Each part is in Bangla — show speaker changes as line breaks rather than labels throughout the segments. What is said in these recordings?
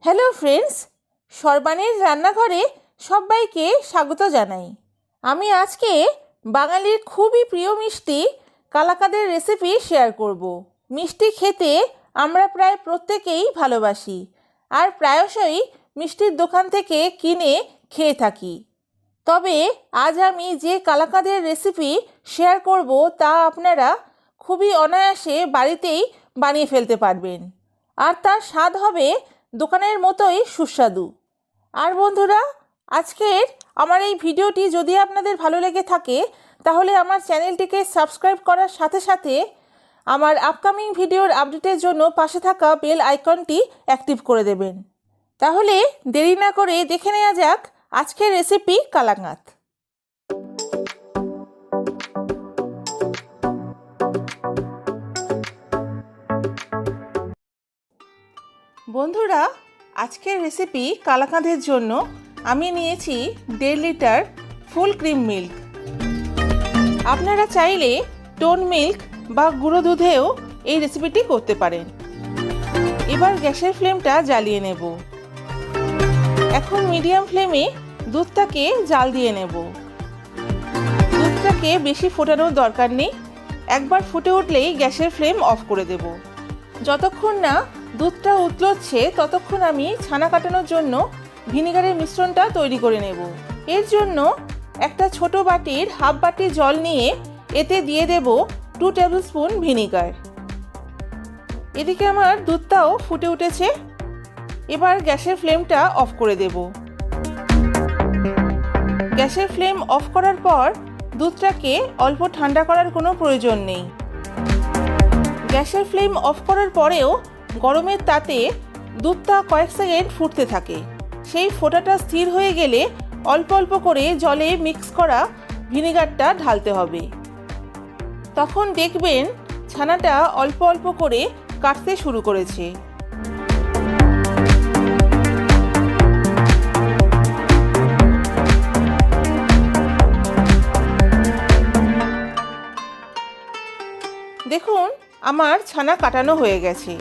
হ্যালো ফ্রেন্ডস, সর্বাণীর রান্নাঘরে সবাইকে স্বাগত জানাই। আমি আজকে বাঙালির খুবই প্রিয় মিষ্টি কালাকাঁদের রেসিপি শেয়ার করব। মিষ্টি খেতে আমরা প্রায় প্রত্যেকেই ভালোবাসি আর প্রায়শই মিষ্টির দোকান থেকে কিনে খেয়ে থাকি। তবে আজ আমি যে কালাকাঁদের রেসিপি শেয়ার করব তা আপনারা খুবই অনায়াসে বাড়িতেই বানিয়ে ফেলতে পারবেন আর তার স্বাদ হবে দোকানের মতোই সুস্বাদু। আর বন্ধুরা, আজকের আমার এই ভিডিওটি যদি আপনাদের ভালো লেগে থাকে তাহলে আমার চ্যানেলটিকে সাবস্ক্রাইব করার সাথে সাথে আমার আপকামিং ভিডিওর আপডেটের জন্য পাশে থাকা বেল আইকনটি অ্যাক্টিভ করে দেবেন। তাহলে দেরি না করে দেখে নেওয়া যাক আজকের রেসিপি কালাকাঁদ। বন্ধুরা, আজকের রেসিপি কালাকাঁদের জন্য আমি নিয়েছি 1.5 লিটার ফুল ক্রিম মিল্ক। আপনারা চাইলে টোন মিল্ক বা গুঁড়ো দুধেও এই রেসিপিটি করতে পারেন। এবার গ্যাসের ফ্লেমটা জ্বালিয়ে নেব। এখন মিডিয়াম ফ্লেমে দুধটাকে জাল দিয়ে নেব। দুধটাকে বেশি ফোটানোর দরকার নেই, একবার ফুটে উঠলেই গ্যাসের ফ্লেম অফ করে দেব। যতক্ষণ না দুধটা উতলোচ্ছে ততক্ষণ আমি ছানা কাটানোর জন্য ভিনিগারের মিশ্রণটা তৈরি করে নেব। এর জন্য একটা ছোট বাটির হাফ বাটি জল নিয়ে এতে দিয়ে দেব 2 টেবিল স্পুন ভিনিগার। এদিকে আমার দুধটাও ফুটে উঠেছে। এবার গ্যাসের ফ্লেমটা অফ করে দেব। গ্যাসের ফ্লেম অফ করার পর দুধটাকে অল্প ঠান্ডা করার কোনো প্রয়োজন নেই। গ্যাসের ফ্লেম অফ করার পরেও গরমের তাতে দুধটা কয়েক সেকেন্ড ফুটতে থাকে। সেই ফোঁটাটা স্থির হয়ে গেলে অল্প অল্প করে জলে মিক্স করা ভিনিগারটা ঢালতে হবে। তখন দেখবেন ছানাটা অল্প অল্প করে কাটতে শুরু করেছে। দেখুন, আমার ছানা কাটানো হয়ে গেছে।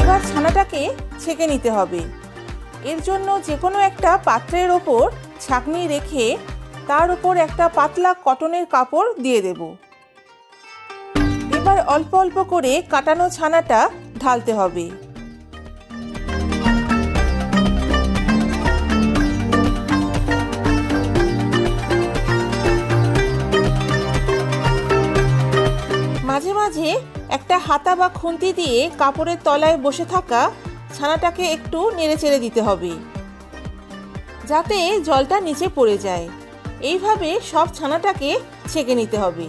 এবার ছানাটাকে ছেঁকে নিতে হবে। এর জন্য যে কোনো একটা পাত্রের ওপর ছাঁকনি রেখে তার উপর একটা পাতলা কটনের কাপড় দিয়ে দেব। এবার অল্প অল্প করে কাটানো ছানাটা ঢালতে হবে। মাঝে মাঝে একটা হাতা বা খুন্তি দিয়ে কাপড়ের তলায় বসে থাকা ছানাটাকে একটু নেড়েচেড়ে দিতে হবে যাতে জলটা নিচে পড়ে যায়। এইভাবে সব ছানাটাকে ছেঁকে নিতে হবে।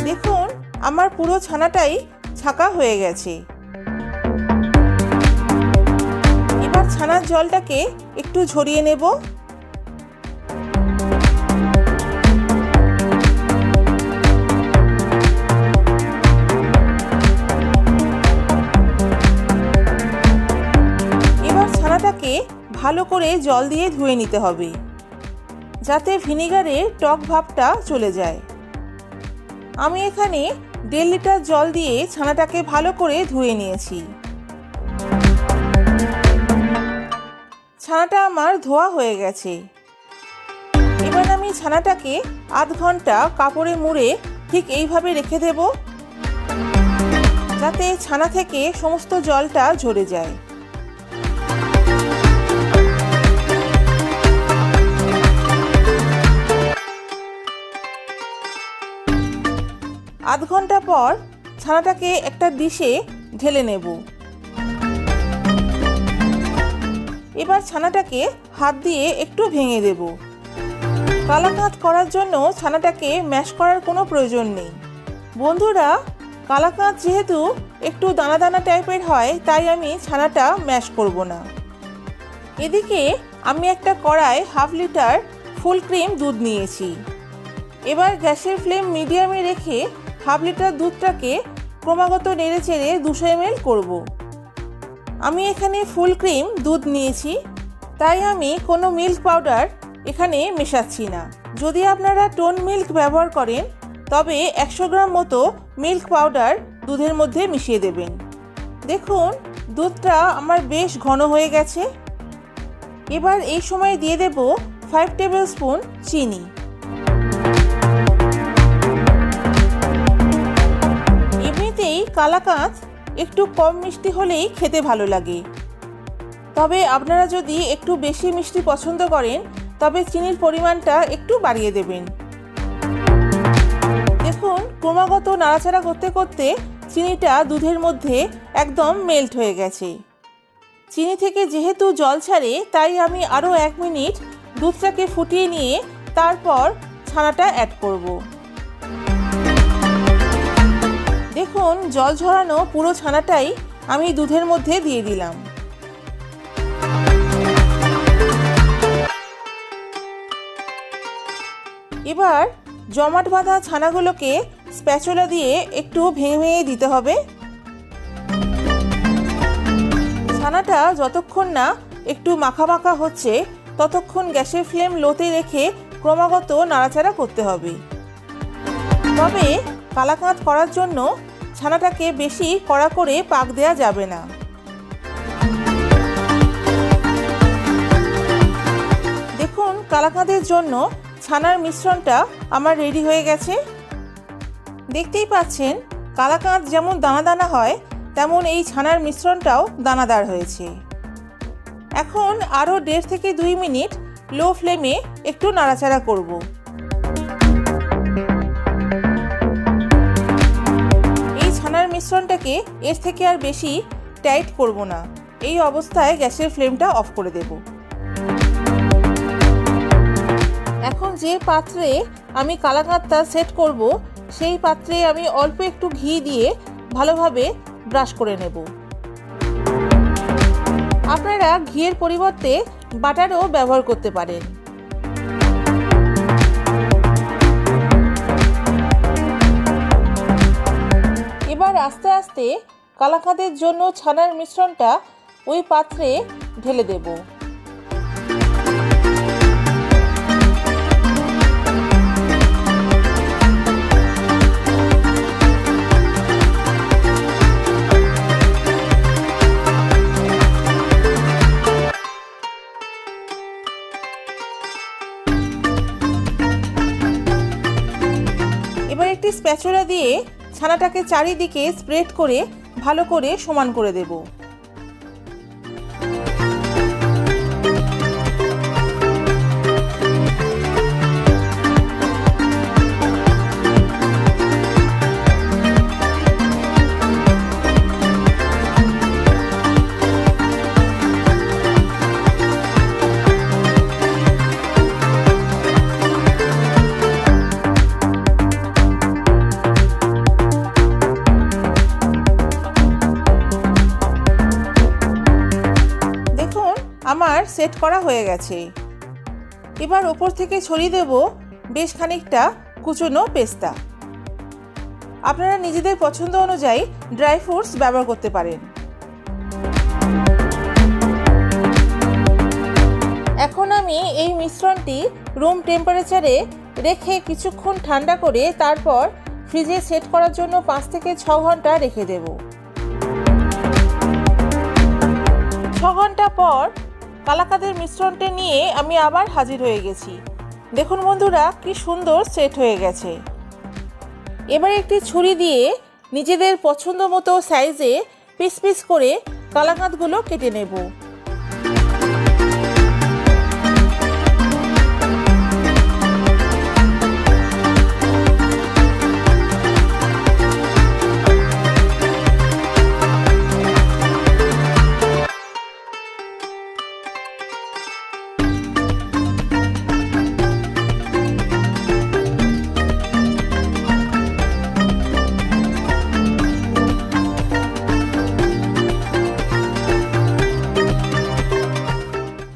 দেখুন, আমার পুরো ছানাটাই ছাঁকা হয়ে গেছে। এবার ছানার জলটাকে একটু ঝরিয়ে নেব। এবার ছানাটাকে ভালো করে জল দিয়ে ধুয়ে নিতে হবে যাতে ভিনিগারের টক ভাবটা চলে যায়। আমি এখানে 1.5 লিটার জল দিয়ে ছানাটাকে ভালো করে ধুয়ে নিয়েছি। ছানাটা আমার ধোয়া হয়ে গেছে। এবার আমি ছানাটাকে আধ ঘন্টা কাপড়ে মুড়ে ঠিক এইভাবে রেখে দেব যাতে ছানা থেকে সমস্ত জলটা ঝরে যায়। আধ ঘন্টা পর ছানাটাকে একটা ডিশে ঢেলে নেব। এবার ছানাটাকে হাত দিয়ে একটু ভেঙে দেব। কালাকাঁদ করার জন্য ছানাটাকে ম্যাশ করার কোনো প্রয়োজন নেই। বন্ধুরা, কালাকাঁদ যেহেতু একটু দানা দানা টাইপের হয় তাই আমি ছানাটা ম্যাশ করব না। এদিকে আমি একটা কড়ায় 1/2 লিটার ফুল ক্রিম দুধ নিয়েছি। এবার গ্যাসের ফ্লেম মিডিয়ামে রেখে হাফ লিটার দুধটাকে ক্রমাগত নেড়েচেড়ে 200 ml করব। আমি এখানে ফুল ক্রিম দুধ নিয়েছি, তাই আমি কোনো মিল্ক পাউডার এখানে মেশাচ্ছি না। যদি আপনারা টোন মিল্ক ব্যবহার করেন তবে 100 গ্রাম মতো মিল্ক পাউডার দুধের মধ্যে মিশিয়ে দেবেন। দেখুন দুধটা আমার বেশ ঘন হয়ে গেছে। এবার এই সময় দিয়ে দেব 5 টেবিল স্পুন চিনি। এমনিতেই কালাকাঁদ একটু কম মিষ্টি হলেই খেতে ভালো লাগে, তবে আপনারা যদি একটু বেশি মিষ্টি পছন্দ করেন তবে চিনির পরিমাণটা একটু বাড়িয়ে দেবেন। দেখুন ক্রমাগত নাড়াচাড়া করতে করতে চিনিটা দুধের মধ্যে একদম মেল্ট হয়ে গেছে। চিনি থেকে যেহেতু জল ছাড়ে তাই আমি আরও 1 মিনিট দুধটাকে ফুটিয়ে নিয়ে তারপর ছানাটা অ্যাড করব। দেখুন জল ঝরানো পুরো ছানাটাই আমি দুধের মধ্যে দিয়ে দিলাম। এবার জমাট বাঁধা ছানাগুলোকে স্প্যাচুলা দিয়ে একটু ভেঙে ভেঙে দিতে হবে। ছানাটা যতক্ষণ না একটু মাখা মাখা হচ্ছে ততক্ষণ গ্যাসের ফ্লেম লোতে রেখে ক্রমাগত নাড়াচাড়া করতে হবে। তবে কালাকাঁদ করার জন্য ছানাটাকে বেশি কড়া করে পাক দেওয়া যাবে না। দেখুন কালাকাঁদের জন্য ছানার মিশ্রণটা আমার রেডি হয়ে গেছে। দেখতেই পাচ্ছেন কালাকাঁদ যেমন দানা দানা হয় তেমন এই ছানার মিশ্রণটাও দানাদার হয়েছে। এখন আরও 1.5 থেকে 2 মিনিট লো ফ্লেমে একটু নাড়াচাড়া করব। এই ছানার মিশ্রণটাকে এর থেকে আর বেশি টাইট করব না। এই অবস্থায় গ্যাসের ফ্লেমটা অফ করে দেব। এখন যে পাত্রে আমি কালাকাঁদটা সেট করব সেই পাত্রে আমি অল্প একটু ঘি দিয়ে ভালোভাবে ব্রাশ করে নেব। আপনারা ঘিয়ের পরিবর্তে বাটারও ব্যবহার করতে পারেন। এবার আস্তে আস্তে কালাকাঁদের জন্য ছানার মিশ্রণটা ওই পাত্রে ঢেলে দেব। এবার একটি স্প্যাচুলা দিয়ে ছানাটাকে চারিদিকে স্প্রেড করে ভালো করে সমান করে দেব। আমার সেট করা হয়ে গেছে। এবার ওপর থেকে ছড়িয়ে দেব বেশ খানিকটা কুচনো পেস্তা। আপনারা নিজেদের পছন্দ অনুযায়ী ড্রাই ফ্রুটস ব্যবহার করতে পারেন। এখন আমি এই মিশ্রণটি রুম টেম্পারেচারে রেখে কিছুক্ষণ ঠান্ডা করে তারপর ফ্রিজে সেট করার জন্য 5 থেকে 6 ঘন্টা রেখে দেব। 6 ঘন্টা পর কালাকাঁদের মিশ্রণটা নিয়ে আমি আবার হাজির হয়ে গেছি। দেখুন বন্ধুরা কি সুন্দর সেট হয়ে গেছে। এবার একটি ছুরি দিয়ে নিজেদের পছন্দ মতো সাইজে পিস পিস করে কালাকাঁদগুলো কেটে নেব।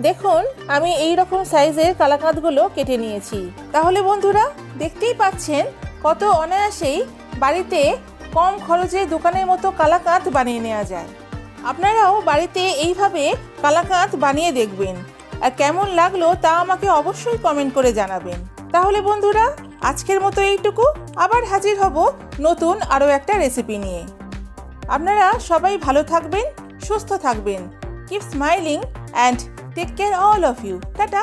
দেখুন আমি এই রকম সাইজের কালাকাঁদগুলো কেটে নিয়েছি। তাহলে বন্ধুরা দেখতেই পাচ্ছেন কত অনায়াসেই বাড়িতে কম খরচে দোকানের মতো কালাকাঁদ বানিয়ে নেওয়া যায়। আপনারাও বাড়িতে এইভাবে কালাকাঁদ বানিয়ে দেখবেন, আর কেমন লাগলো তা আমাকে অবশ্যই কমেন্ট করে জানাবেন। তাহলে বন্ধুরা, আজকের মতো এইটুকু। আবার হাজির হব নতুন আরও একটা রেসিপি নিয়ে। আপনারা সবাই ভালো থাকবেন, সুস্থ থাকবেন। Keep smiling and take care all of you. Tata.